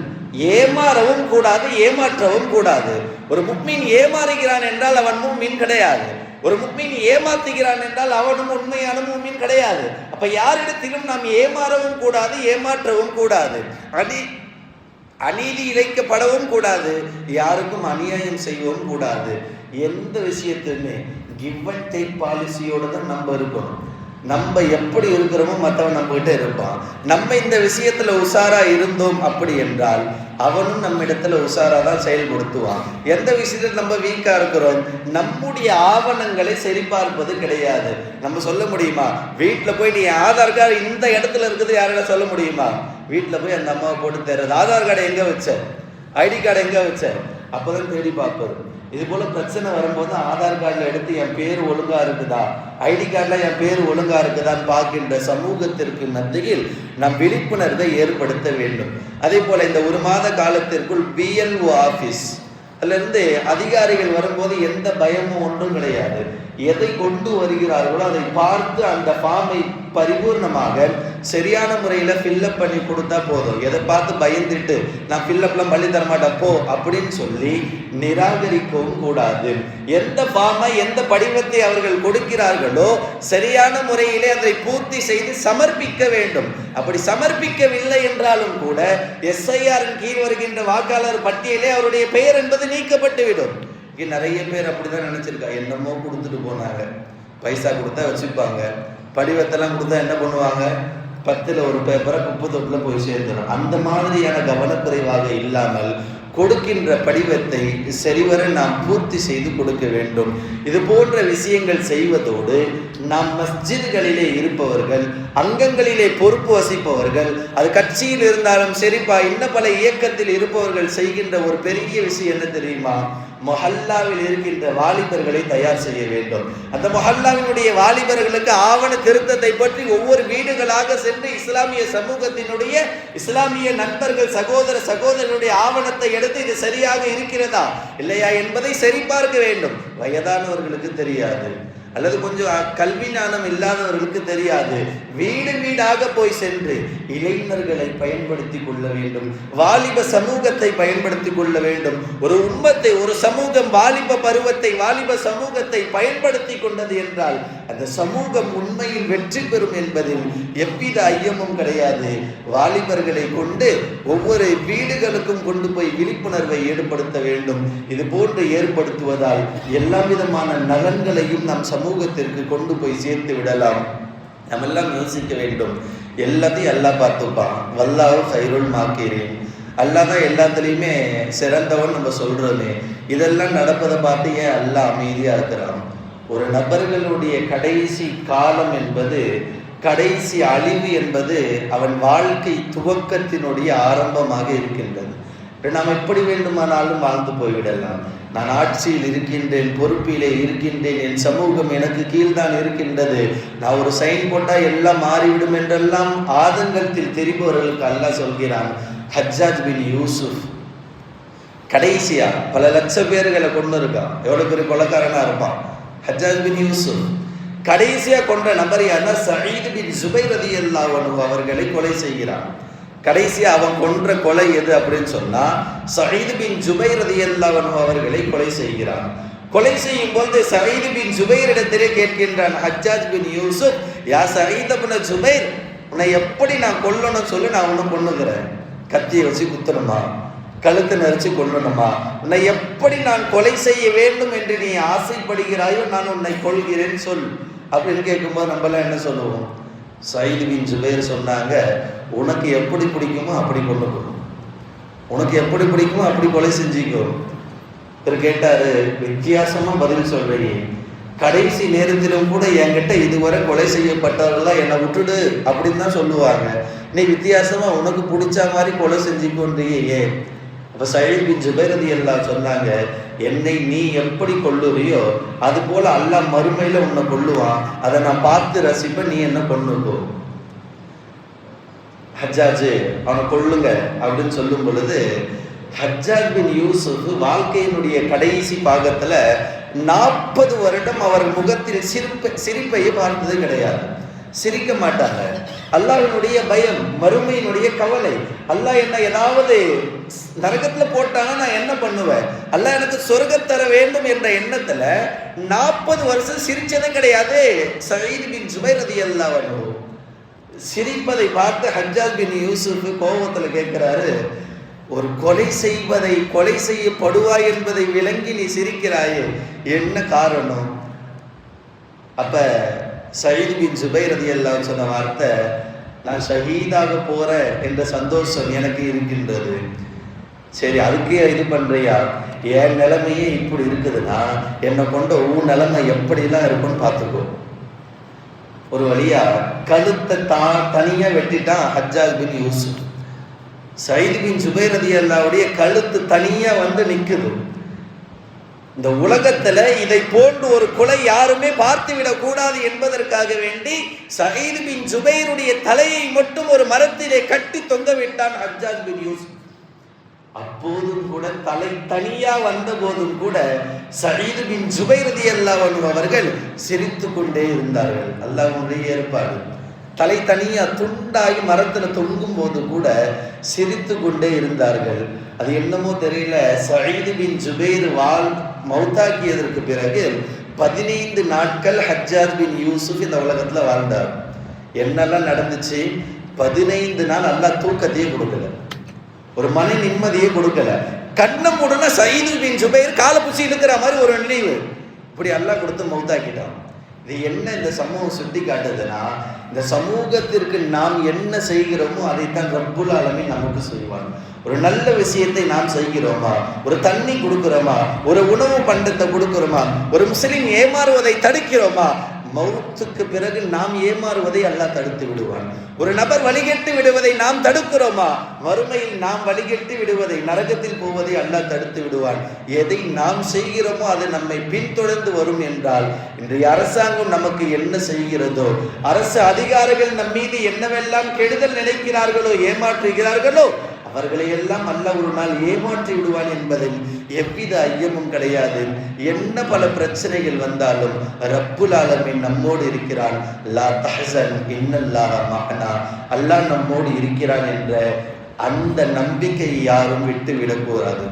ஏமாறவும் கூடாது, ஏமாற்றவும் கூடாது. ஒரு முஃமின் ஏமாறுகிறான் என்றால் அவன் முஃமின் கிடையாது. ஒரு முஃமின் ஏமாத்துகிறான் என்றால் அவனும் உண்மையான முஃமின் கிடையாது. அப்ப யாரிடத்திலும் நாம் ஏமாறவும் கூடாது, ஏமாற்றவும் கூடாது, அநீதி இழைக்கப்படவும் கூடாது, யாருக்கும் அநியாயம் செய்யவும் கூடாது. எந்த விஷயத்துமே கிவ் அண்ட் டேக் பாலிசியோட தான் நம்ம இருக்கணும். நம்ம எப்படி இருக்கிறோமோ மற்றவன் நம்ம கிட்ட இருப்பான். நம்ம இந்த விஷயத்துல உஷாரா இருந்தோம் அப்படி என்றால் அவனும் நம்ம இடத்துல உஷாரா தான் செயல்படுத்துவான். எந்த விஷயத்துல நம்ம வீக்கா இருக்கிறோம், நம்முடைய ஆவணங்களை சரிபார்ப்பது கிடையாது. நம்ம சொல்ல முடியுமா? வீட்டுல போய் நீ ஆதார் கார்டு இந்த இடத்துல இருக்குது யாரால சொல்ல முடியுமா? வீட்டுல போய் அந்த அம்மாவை போட்டு தேர்றது, ஆதார் கார்டை எங்க வச்ச, ஐடி கார்டை எங்க வச்ச, அப்பதான் தேடி பார்ப்பது. இது போல பிரச்சனை வரும்போது ஆதார் கார்டில் எடுத்து என் பேர் ஒழுங்கா இருக்குதா, ஐடி கார்டில் என் பேர் ஒழுங்கா இருக்குதான்னு பார்க்கின்ற சமூகத்திற்கு மத்தியில் நாம் விழிப்புணர்வை ஏற்படுத்த வேண்டும். அதே போல இந்த ஒரு மாத காலத்திற்குள் BLO ஆஃபீஸ் அதிலிருந்து அதிகாரிகள் வரும்போது எந்த பயமும் ஒன்றும் கிடையாது. எதை கொண்டு வருகிறார்களோ அதை பார்த்து அந்த ஃபார்மை பரிபூர்ணமாக சரியான முறையில் ஃபில்லப் பண்ணி கொடுத்தா போதும். எதை பார்த்து பயந்துட்டு நான் ஃபில்லப்லாம் பண்ணி தரமாட்டேன் போ அப்படின்னு சொல்லி நிராகரிக்கவும் கூடாது. எந்த ஃபார்மை எந்த படிவத்தை அவர்கள் கொடுக்கிறார்களோ சரியான முறையிலே அதை பூர்த்தி செய்து சமர்ப்பிக்க வேண்டும். அப்படி சமர்ப்பிக்கவில்லை என்றாலும் கூட SIR கீழ் வருகின்ற வாக்காளர் பட்டியலே அவருடைய பெயர் என்பது நீக்கப்பட்டுவிடும். நிறைய பேர் அப்படிதான் நினைச்சிருக்காங்க. என்னமோ கொடுத்துட்டு போனாங்க, பைசா கொடுத்தா வச்சுப்பாங்க, படிவத்தெல்லாம் கொடுத்தா என்ன பண்ணுவாங்க, 10ல் ஒரு பேப்பரை குப்பை தொட்டில் போய் சேர்ந்துடும். அந்த மாதிரியான கவனக்குறைவாக இல்லாமல் கொடுக்கின்ற படிவத்தை சரிவர நாம் பூர்த்தி செய்து கொடுக்க வேண்டும். இது போன்ற விஷயங்கள் செய்வதோடு நாம் மஸ்ஜித்களிலே இருப்பவர்கள், அங்கங்களிலே பொறுப்பு வசிப்பவர்கள், அது கட்சியில் இருந்தாலும் சரிப்பா, இன்னும் பல இயக்கத்தில் இருப்பவர்கள் செய்கின்ற ஒரு பெரிய விஷயம் என்ன தெரியுமா? மொஹல்லாவில் இருக்கின்ற வாலிபர்களை தயார் செய்ய வேண்டும். அந்த மொஹல்லாவினுடைய வாலிபர்களுக்கு ஆவண திருத்தத்தை பற்றி ஒவ்வொரு வீடுகளாக சென்று இஸ்லாமிய சமூகத்தினுடைய இஸ்லாமிய நண்பர்கள் சகோதரனுடைய ஆவணத்தை எடுத்து இது சரியாக இருக்கிறதா இல்லையா என்பதை சரிபார்க்க வேண்டும். வயதானவர்களுக்கு தெரியாது, அல்லது கொஞ்சம் கல்வி ஞானம் இல்லாதவர்களுக்கு தெரியாது. வீடு வீடாக போய் சென்று இளைஞர்களை பயன்படுத்தி கொள்ள வேண்டும், வாலிப சமூகத்தை பயன்படுத்தி கொள்ள வேண்டும். ஒரு உம்மத்தை, ஒரு சமூகம் வாலிப பருவத்தை, வாலிப சமூகத்தை பயன்படுத்தி கொண்டது என்றால் அந்த சமூகம் உண்மையில் வெற்றி பெறும் என்பதில் எவ்வித ஐயமும் கிடையாது. வாலிபர்களை கொண்டு ஒவ்வொரு வீடுகளுக்கும் கொண்டு போய் விழிப்புணர்வை ஏற்படுத்த வேண்டும். இது போன்று ஏற்படுத்துவதால் எல்லா விதமான நலன்களையும் நாம் சமூகத்திற்கு கொண்டு போய் சேர்த்து விடலாம். நம்ம எல்லாம் யோசிக்க வேண்டும். எல்லாத்தையும் அல்லாஹ் பார்த்துப்பான். வல்லாஹு கைருல் மாக்கிரீன். அல்லாஹ் தான் எல்லாத்துலேயுமே சிறந்தவன் நம்ம சொல்றோமே. இதெல்லாம் நடப்பதை பார்த்து ஏன் அல்லாஹ் அமைதியாக இருக்கிறான்? ஒரு நபர்களுடைய கடைசி காலம் என்பது, கடைசி அழிவு என்பது அவன் வாழ்க்கை துவக்கத்தினுடைய ஆரம்பமாக இருக்கின்றது. நாம் எப்படி வேண்டுமானாலும் வாழ்ந்து போய்விடலாம். நான் ஆட்சியில் இருக்கின்றேன், பொறுப்பிலே இருக்கின்றேன், என் சமூகம் எனக்கு கீழ்தான் இருக்கின்றது, நான் ஒரு சைன் போட்டால் எல்லாம் மாறிவிடும் என்றெல்லாம் ஆதங்கத்தில் தெரிபவர்களுக்கு அல்லாஹ் சொல்கிறான். ஹஜ்ஜாஜ் பின் யூசுப் கடைசியா பல லட்சம் பேர்களை கொண்டு இருக்கான். எவ்வளவு பெரிய கொலைக்காரனா இருப்பான் ஹஜ்ஜாஜ் பின் யூசுப். கடைசியா கொண்ட நபர் யாருன்னா சயீத் பின் ஜுபைர் ரலியல்லாஹு அன்ஹு அவர்களை கொலை செய்கிறான். கடைசியா அவன் கொன்ற கொலை எது அப்படின்னு சொன்னா சயீத் பின் ஜுபைர் ரலியல்லாஹு அன்ஹு அவர்களை கொலை செய்கிறான். கொலை செய்யும் போது சயீத் பின் ஜுபைர் இடத்திலே கேட்கின்றான் ஹஜ்ஜாஜ் பின் யூசுப், யா சயீத் பின் ஜுபைர், உன்னை எப்படி நான் கொல்லணும் சொல்லு, நான் உன்னை கொன்னுகிறேன். கத்தியை வச்சு குத்தணுமா, கழுத்தை நெரிச்சு கொல்லணுமா, உன்னை எப்படி நான் கொலை செய்ய வேண்டும் என்று நீ ஆசைப்படுகிறாயோ நான் உன்னை கொள்கிறேன் சொல் அப்படின்னு கேட்கும்போது நம்மளாம் என்ன சொல்லுவோம்? சயீத் பின் ஜுபைர் சொன்னாங்க, உனக்கு எப்படி பிடிக்குமோ அப்படி கொண்டு போகும், உனக்கு எப்படி பிடிக்குமோ அப்படி கொலை செஞ்சுக்கோ. இவர் கேட்டாரு, வித்தியாசமா பதில் சொல்றீங்க, கடைசி நேரத்திலும் கூட என்கிட்ட இதுவரை கொலை செய்யப்பட்டவர்கள்லாம் என்னை விட்டுடு அப்படின்னு தான் சொல்லுவாங்க, நீ வித்தியாசமா உனக்கு பிடிச்ச மாதிரி கொலை செஞ்சுக்கொன்றியே. அப்ப சயீத் பின் ஜுபைர் ரலியல்லாஹு சொன்னாங்க, என்னை நீ எப்படி கொல்லுறியோ அது போல அல்லாஹ் மறுமையில உன்னை கொல்லுவான், அதை நான் பார்த்து ரசிப்பேன், நீ என்ன கொன்னுக்கோ. ஹஜ்ஜாஜ் அவனை கொல்லுங்க அப்படின்னு சொல்லும் பொழுது ஹஜ்ஜாஜ் பின் யூசுப் வாழ்க்கையினுடைய கடைசி பாகத்துல 40 வருடம் அவர் முகத்தில் சிரிப்பையே பார்த்தது கிடையாது. சிரிக்க மாட்டாங்க. அல்லாஹ்வினுடைய பயம், மறுமையினுடைய கவலை. அல்லாஹ் என்ன ஏதாவது நரகத்துல போட்டாங்கன்னா நான் என்ன பண்ணுவேன், அல்லாஹ் எனக்கு சொர்க்கம் தர வேண்டும் என்ற எண்ணத்துல 40 வருஷம் சிரிச்சதே கிடையாது சயீத் பின் ஜுபைர் ரலியல்லாஹு அன்ஹு. சிரிப்பதை பார்த்து ஹஜ்ஜாஜ் பின் யூசுப் கோபத்துல கேட்கிறாரு, ஒரு கொலை செய்யப்படுவாய் என்பதை விளங்கி நீ சிரிக்கிறாயே, என்ன காரணம்? அப்ப சயீத் பின் ஜுபைர் ரலியல்லாஹு சொன்ன வார்த்தை, நான் ஷஹீதாக போறேன் என்ற சந்தோஷம் எனக்கு இருக்கின்றது. சரி, அதுக்கே இது பண்றியா? என் நிலைமையே இப்படி இருக்குதுன்னா என்னை கொண்ட உன் நிலைமை எப்படிலாம் இருக்குன்னு பார்த்துக்கோ. ஒரு வழியா கழுத்தை தனியா வெட்டிட்டான் ஹஜ்ஜாஜ் பின் யூசுப். சயீத் பின் ஜுபைர் ரலியல்லாஹுடைய கழுத்து தனியா வந்து நிக்குது. இந்த உலகத்துல இதை போன்று ஒரு கொலை யாருமே பார்த்து விடக்கூடாது என்பதற்காக வேண்டி சயீத் பின் ஜுபைருடைய தலையை மட்டும் ஒரு மரத்திலே கட்டி தொங்க விட்டான் ஹஜ்ஜாஜ் பின் யூசுப். அப்போதும் கூட தலை தனியா வந்த போதும் கூட சயீத் பின் ஜுபைர் ரலியல்லாஹு அன்ஹு அவர்கள் சிரித்து கொண்டே இருந்தார்கள். அல்லாஹ்வுடைய ஏற்பாடு. தலை தனியா துண்டாகி மரத்துல தொங்கும் போது கூட சிரித்து கொண்டே இருந்தார்கள். அது என்னமோ தெரியல, சயீத் பின் ஜுபைர் மௌத்தாக்கியதற்கு பிறகு 15 நாட்கள் ஹஜ்ஜாஜ் பின் யூசுப் இந்த உலகத்துல வாழ்ந்தார். என்னெல்லாம் நடந்துச்சு? 15 நாள் அல்லாஹ் தூக்கத்தையே கொடுக்கல, ஒரு மன நிம்மதியே கொடுக்கல. கண்ணம் உடனே சயீத் பின் ஜுபைர் காலை பூச்சி இழுக்கிற மாதிரி ஒரு நினைவு இப்படி அல்லாஹ் கொடுத்து மௌத்தாக்கிட்டான். இது என்ன இந்த சமூகம் சுட்டி காட்டுதுன்னா, இந்த சமூகத்திற்கு நாம் என்ன செய்கிறோமோ அதைத்தான் ரப்புல் ஆலமீன் நமக்கு செய்வான். ஒரு நல்ல விஷயத்தை நாம் செய்கிறோமா, ஒரு தண்ணி கொடுக்கிறோமா, ஒரு உணவு பண்டத்தை கொடுக்கிறோமா, ஒரு முஸ்லிம் ஏமாறுவதை தடுக்கிறோமா, மௌத்துக்கு பிறகு நாம் ஏமாறுவதை அல்லாஹ் தடுத்து விடுவான். ஒரு நபர் வழிகெட்டு விடுவதை நாம் தடுக்கிறோமா, மறுமையில் நாம் வழிகெட்டு விடுவதை, நரகத்தில் போவதை அல்லாஹ் தடுத்து விடுவான். எதை நாம் செய்கிறோமோ அது நம்மை பின்தொடர்ந்து வரும் என்றால், இன்றைய அரசாங்கம் நமக்கு என்ன செய்கிறதோ, அரசு அதிகாரிகள் நம் மீது என்னவெல்லாம் கெடுதல் நினைக்கிறார்களோ, ஏமாற்றுகிறார்களோ, அவர்களை எல்லாம் அல்லாஹ் ஒரு நாள் ஏமாற்றி விடுவான் என்பதில் எவ்வித ஐயமும் கிடையாது. என்ன பல பிரச்சனைகள் வந்தாலும் ரப்புல் ஆலமீன் நம்மோடு இருக்கிறான். லா தஹ்சன் இன்னல்லாஹ மஅனா, அல்லாஹ் நம்மோடு இருக்கிறான் என்ற அந்த நம்பிக்கையை யாரும் விட்டு விடக்கூடாது.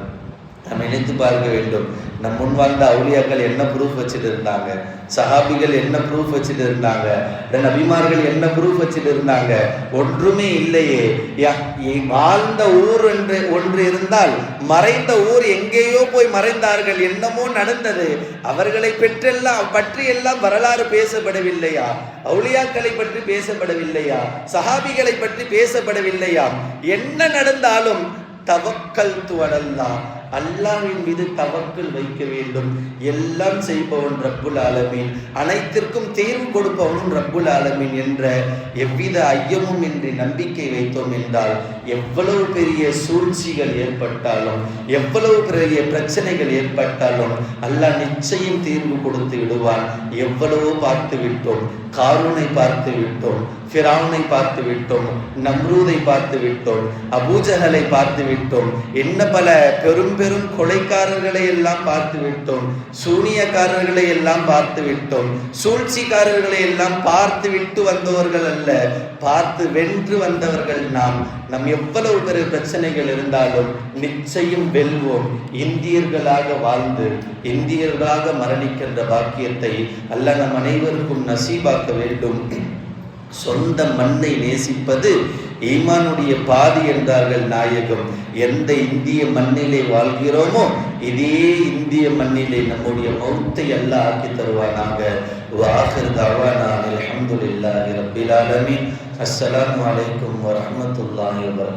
நம்ம நினைத்து பார்க்க வேண்டும், நம் முன் வாழ்ந்த அவுலியாக்கள் என்ன ப்ரூஃப் வச்சுட்டு இருந்தாங்க, சஹாபிகள் என்ன ப்ரூஃப் வச்சுட்டு இருந்தாங்க, நபிமார்கள் என்ன ப்ரூஃப் வச்சுட்டு இருந்தாங்க? ஒன்றுமே இல்லையே. வாழ்ந்த ஊர் ஒன்று இருந்தால் மறைந்த ஊர் எங்கேயோ போய் மறைந்தார்கள், என்னமோ நடந்தது. அவர்களை பற்றியெல்லாம் வரலாறு பேசப்படவில்லையா? அவுலியாக்களை பற்றி பேசப்படவில்லையா? சஹாபிகளை பற்றி பேசப்படவில்லையா? என்ன நடந்தாலும் தவக்கல்து அலல்லாஹ், அல்லாஹ்வின் மீது தவக்கல் வைக்க வேண்டும். எல்லாம் செய்பவன் ரப்புல் ஆலமீன், அனைத்திற்கும் தேர்வு கொடுப்பவனும் ரப்புல் ஆலமீன் என்ற எவ்வித ஐயமும் இன்றி நம்பிக்கை வைத்தோம் என்றால், எவ்வளவு பெரிய சூழ்ச்சிகள் ஏற்பட்டாலும், எவ்வளவு பெரிய பிரச்சனைகள் ஏற்பட்டாலும் அல்லாஹ் நிச்சயம் தீர்வு கொடுத்து விடுவான். எவ்வளவோ பார்த்து விட்டோம், காரூனை பார்த்து விட்டோம், ஃபிரௌனை பார்த்து விட்டோம், நம்ரூதை பார்த்து விட்டோம், அபூஜஹலை பார்த்து விட்டோம், என்ன பல பெரும் பெரும் கொலைக்காரர்களை எல்லாம் பார்த்து விட்டோம், சூனியக்காரர்களை எல்லாம் பார்த்து விட்டோம், சூழ்ச்சிக்காரர்களை எல்லாம் பார்த்து விட்டு வந்தவர்கள் அல்ல, பார்த்து வென்று வந்தவர்கள் நாம். நம் எவ்வளவு பெரிய பிரச்சனைகள் இருந்தாலும் நிச்சயம் வெல்வோம். இந்தியர்களாக வாழ்ந்து இந்தியர்களாக மரணிக்கின்ற பாக்கியத்தை அல்லாஹ் நம் அனைவருக்கும் நசீபாக்க வேண்டும். சொந்த மண்ணை நேசிப்பது ஈமானுடைய பாதி என்றார்கள் நாயகம். எந்த இந்திய மண்ணிலே வாழ்கிறோமோ இதே இந்திய மண்ணிலே நம்முடைய மௌத்தை அல்லாஹ் ஆக்கி தருவானாக. வாஹிர் தஅவானா அல்ஹம்துலில்லாஹி ரப்பில் ஆலமீன். அஸ்ஸலாமு அலைக்கும் வரஹ்மத்துல்லாஹி வபரகாத்துஹு.